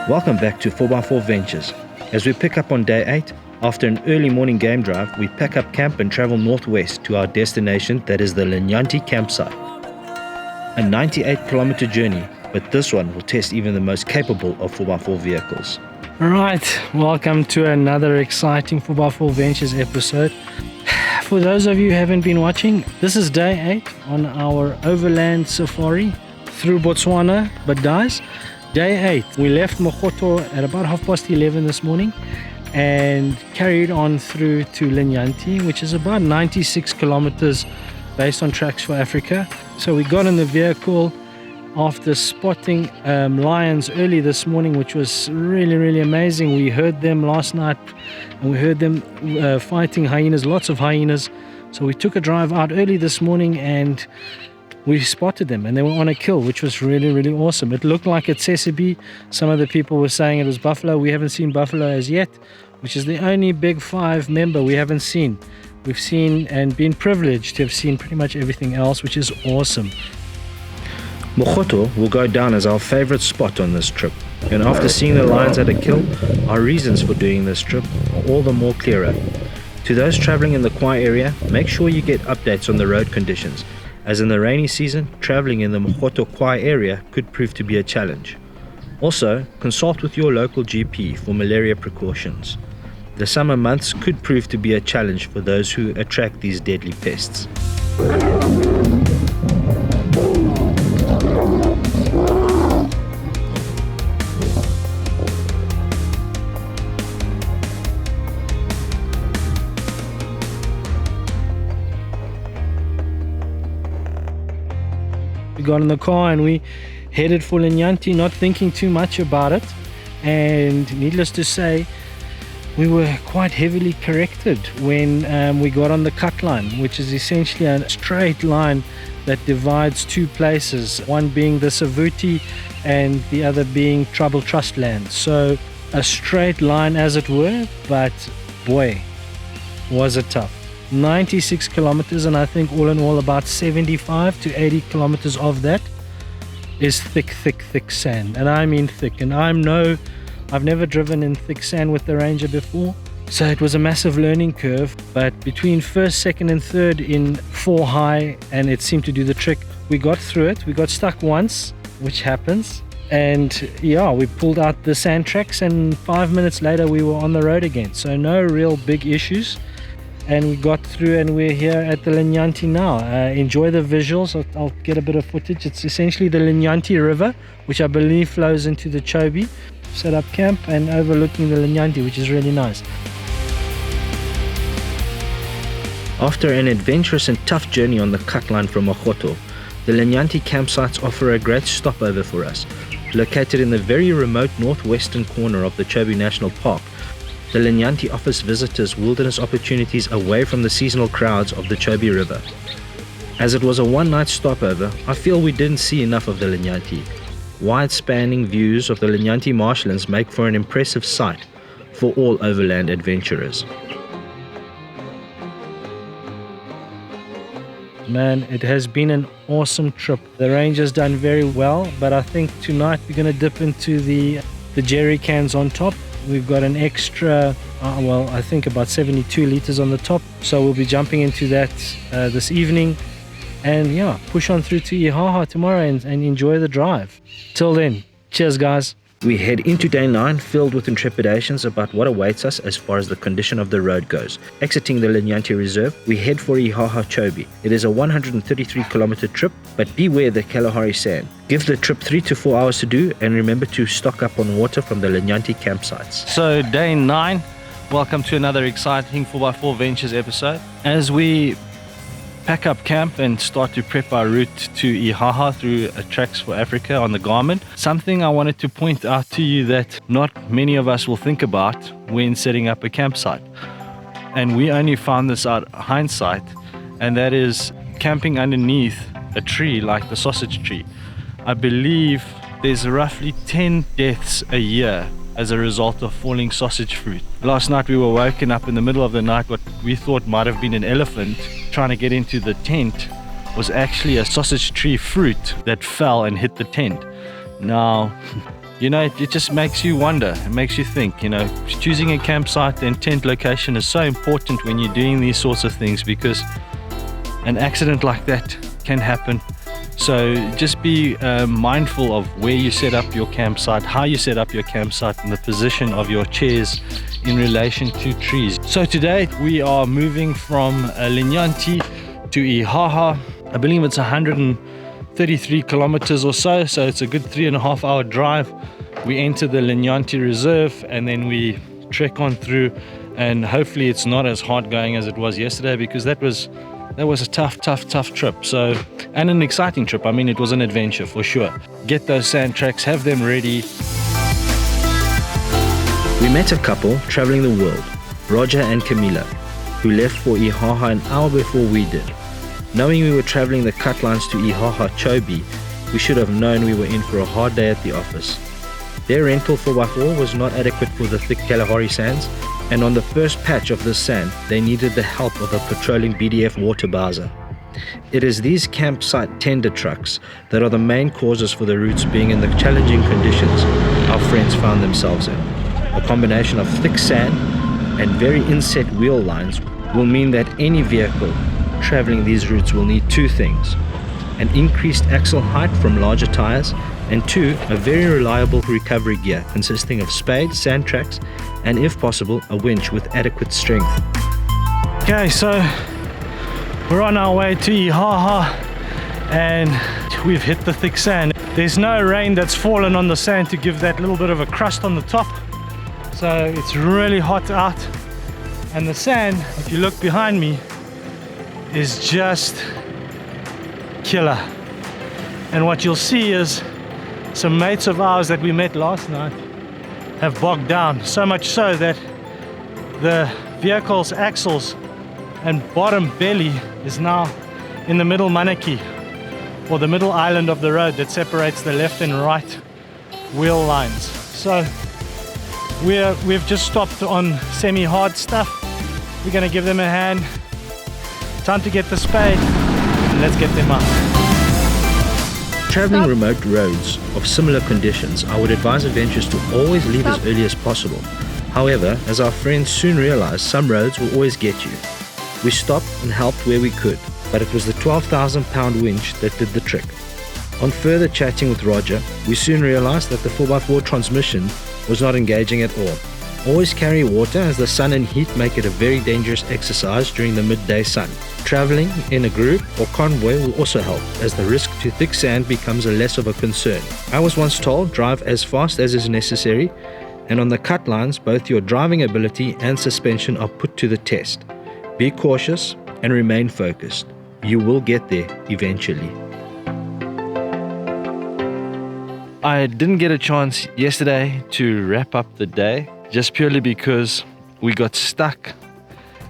Welcome back to 4x4 Ventures. As we pick up on day 8, after an early morning game drive, we pack up camp and travel northwest to our destination, that is the Linyanti campsite. A 98-kilometer journey, but this one will test even the most capable of 4x4 vehicles. Right, welcome to another exciting 4x4 Ventures episode. For those of you who haven't been watching, this is day 8 on our overland safari through Botswana, but guys, day 8, we left Magotho at about 11:30 this morning and carried on through to Linyanti, which is about 96 kilometers based on Tracks for Africa. So we got in the vehicle after spotting lions early this morning, which was really amazing. We heard them last night and we heard them fighting hyenas, lots of hyenas. So we took a drive out early this morning and we spotted them and they were on a kill, which was really awesome. It looked like it's Sesabi. Some of the people were saying it was buffalo. We haven't seen buffalo as yet, which is the only big 5 member we haven't seen. We've seen and been privileged to have seen pretty much everything else, which is awesome. Magotho will go down as our favorite spot on this trip, and after seeing the lions at a kill, our reasons for doing this trip are all the more clearer. To those traveling in the Khwai area, make sure you get updates on the road conditions, as in the rainy season, traveling in the Magotho Khwai area could prove to be a challenge. Also, consult with your local GP for malaria precautions. The summer months could prove to be a challenge for those who attract these deadly pests. We got in the car and we headed for Linyanti, not thinking too much about it, and needless to say we were quite heavily corrected when we got on the cut line, which is essentially a straight line that divides 2 places, one being the Savuti and the other being Trouble Trust land. So a straight line as it were, but boy was it tough. 96 kilometers, and I think all in all about 75 to 80 kilometers of that is thick sand, and I mean thick. And I've never driven in thick sand with the Ranger before, so it was a massive learning curve. But between first, second and third in 4 high, and it seemed to do the trick. We got through it. We got stuck once, which happens, and yeah, we pulled out the sand tracks and 5 minutes later we were on the road again. So no real big issues, and we got through and we're here at the Linyanti now. Enjoy the visuals. I'll get a bit of footage. It's essentially the Linyanti river, which I believe flows into the Chobe. Set up camp and overlooking the Linyanti, which is really nice. After an adventurous and tough journey on the cut line from Magotho, the Linyanti campsites offer a great stopover for us. Located in the very remote northwestern corner of the Chobe National Park, the Linyanti offers visitors wilderness opportunities away from the seasonal crowds of the Chobe River. As it was a one-night stopover, I feel we didn't see enough of the Linyanti. Wide-spanning views of the Linyanti marshlands make for an impressive sight for all overland adventurers. Man, it has been an awesome trip. The Ranger's done very well, but I think tonight we're going to dip into the jerry cans on top. We've got an extra, I think about 72 liters on the top, so we'll be jumping into that this evening. And yeah, push on through to Ihaha tomorrow and enjoy the drive. Till then, cheers guys. We head into day 9 filled with intrepidations about what awaits us as far as the condition of the road goes. Exiting the Linyanti Reserve, we head for Ihaha Chobe. It is a 133-kilometer trip, but beware the Kalahari sand. Give the trip 3 to 4 hours to do, and remember to stock up on water from the Linyanti campsites. So day 9, welcome to another exciting 4x4 Ventures episode. As we pack up camp and start to prep our route to Ihaha through Tracks for Africa on the Garmin, something I wanted to point out to you that not many of us will think about when setting up a campsite. And we only found this out hindsight, and that is camping underneath a tree like the sausage tree. I believe there's roughly 10 deaths a year as a result of falling sausage fruit. Last night we were woken up in the middle of the night. What we thought might have been an elephant trying to get into the tent was actually a sausage tree fruit that fell and hit the tent. Now you know, it just makes you wonder, it makes you think, you know, choosing a campsite and tent location is so important when you're doing these sorts of things, because an accident like that can happen. So just be mindful of where you set up your campsite, how you set up your campsite, and the position of your chairs in relation to trees. So today we are moving from Linyanti to Ihaha. I believe it's 133 kilometers or so, so it's a good 3.5 hour drive. We enter the Linyanti Reserve and then we trek on through, and hopefully it's not as hard going as it was yesterday, because that was a tough trip. So, and an exciting trip. I mean, it was an adventure for sure. Get those sand tracks, have them ready. We met a couple traveling the world, Roger and Camila, who left for Ihaha an hour before we did. Knowing we were traveling the cut lines to Ihaha Chobe, we should have known we were in for a hard day at the office. Their rental 4x4 was not adequate for the thick Kalahari sands, and on the first patch of this sand, they needed the help of a patrolling BDF water bowser. It is these campsite tender trucks that are the main causes for the routes being in the challenging conditions our friends found themselves in. A combination of thick sand and very inset wheel lines will mean that any vehicle traveling these routes will need two things: an increased axle height from larger tires, and two, a very reliable recovery gear consisting of spade, sand tracks, and if possible, a winch with adequate strength. Okay, so we're on our way to Ihaha and we've hit the thick sand. There's no rain that's fallen on the sand to give that little bit of a crust on the top. So it's really hot out, and the sand, if you look behind me, is just killer. And what you'll see is some mates of ours that we met last night have bogged down, so much so that the vehicle's axles and bottom belly is now in the middle manaki, or the middle island of the road that separates the left and right wheel lines. So we've just stopped on semi-hard stuff. We're going to give them a hand. Time to get the spade and let's get them up. Traveling remote roads of similar conditions, I would advise adventurers to always leave as early as possible. However, as our friends soon realized, some roads will always get you. We stopped and helped where we could, but it was the 12,000 pound winch that did the trick. On further chatting with Roger, we soon realized that the 4x4 transmission was not engaging at all. Always carry water, as the sun and heat make it a very dangerous exercise during the midday sun. Traveling in a group or convoy will also help, as the risk to thick sand becomes less of a concern. I was once told, drive as fast as is necessary, and on the cut lines, both your driving ability and suspension are put to the test. Be cautious and remain focused. You will get there eventually. I didn't get a chance yesterday to wrap up the day, just purely because we got stuck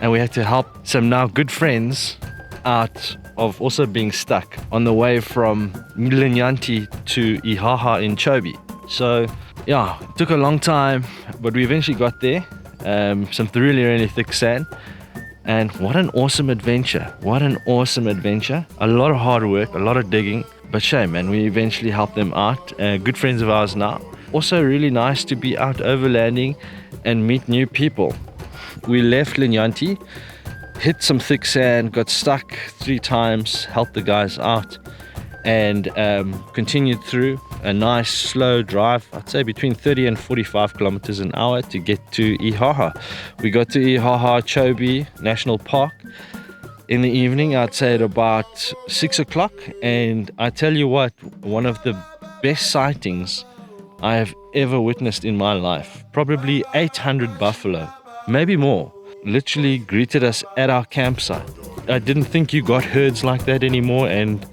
and we had to help some now good friends out of also being stuck on the way from Linyanti to Ihaha in Chobe. So yeah, it took a long time, but we eventually got there. Some really thick sand, and what an awesome adventure. What an awesome adventure. A lot of hard work, a lot of digging, but shame, man, we eventually helped them out. Good friends of ours now. Also really nice to be out overlanding and meet new people. We left Linyanti, hit some thick sand, got stuck 3 times, helped the guys out, and continued through a nice slow drive, I'd say between 30 and 45 kilometers an hour to get to Ihaha. We got to Ihaha Chobe National Park in the evening, I'd say at about 6 o'clock, and I tell you what, one of the best sightings I have ever witnessed in my life. Probably 800 buffalo, maybe more, literally greeted us at our campsite. I didn't think you got herds like that anymore, and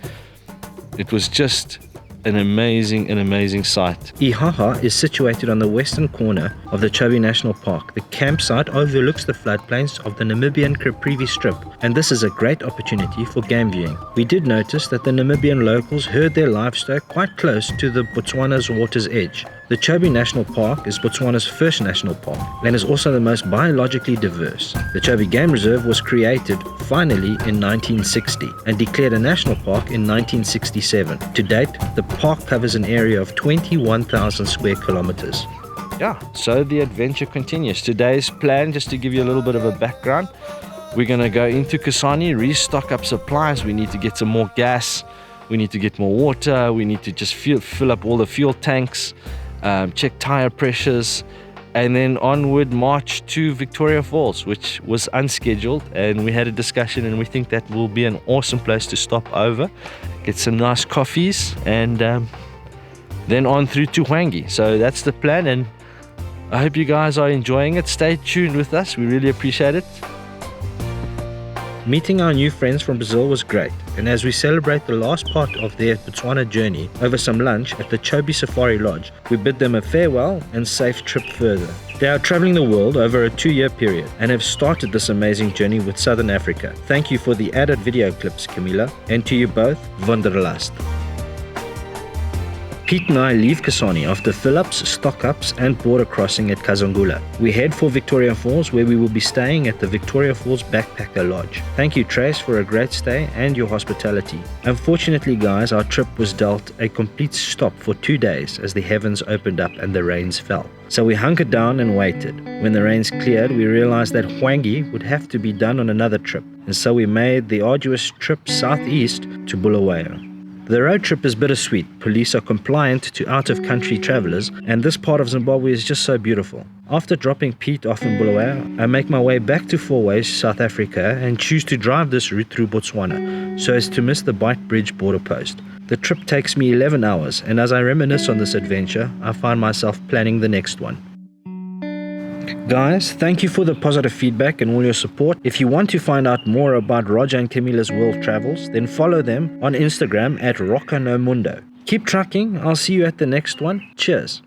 it was just an amazing sight. Ihaha is situated on the western corner of the Chobe National Park. The campsite overlooks the floodplains of the Namibian Caprivi Strip, and this is a great opportunity for game viewing. We did notice that the Namibian locals herd their livestock quite close to the Botswana's water's edge. The Chobe National Park is Botswana's first national park and is also the most biologically diverse. The Chobe Game Reserve was created finally in 1960 and declared a national park in 1967. To date, the park covers an area of 21,000 square kilometers. Yeah, so the adventure continues. Today's plan, just to give you a little bit of a background, we're going to go into Kasane, restock up supplies. We need to get some more gas, we need to get more water, we need to just fill up all the fuel tanks, check tire pressures, and then onward march to Victoria Falls, which was unscheduled, and we had a discussion and we think that will be an awesome place to stop over, get some nice coffees, and then on through to Hwangi. So that's the plan, and I hope you guys are enjoying it. Stay tuned with us, we really appreciate it. Meeting our new friends from Brazil was great, and as we celebrate the last part of their Botswana journey over some lunch at the Chobe Safari Lodge, we bid them a farewell and safe trip further. They are traveling the world over a 2-year period and have started this amazing journey with Southern Africa. Thank you for the added video clips, Camila, and to you both, wonderlust. Pete and I leave Kasane after fill-ups, stock-ups and border crossing at Kazangula. We head for Victoria Falls, where we will be staying at the Victoria Falls Backpacker Lodge. Thank you, Trace, for a great stay and your hospitality. Unfortunately, guys, our trip was dealt a complete stop for 2 days as the heavens opened up and the rains fell. So we hunkered down and waited. When the rains cleared, we realized that Hwangi would have to be done on another trip, and so we made the arduous trip southeast to Bulawayo. The road trip is bittersweet. Police are compliant to out-of-country travelers, and this part of Zimbabwe is just so beautiful. After dropping Pete off in Bulawayo, I make my way back to Fourways, South Africa, and choose to drive this route through Botswana, so as to miss the Beitbridge border post. The trip takes me 11 hours, and as I reminisce on this adventure, I find myself planning the next one. Guys, thank you for the positive feedback and all your support. If you want to find out more about Roger and Camila's world travels, then follow them on Instagram at Rocanomundo. Keep trucking. I'll see you at the next one. Cheers.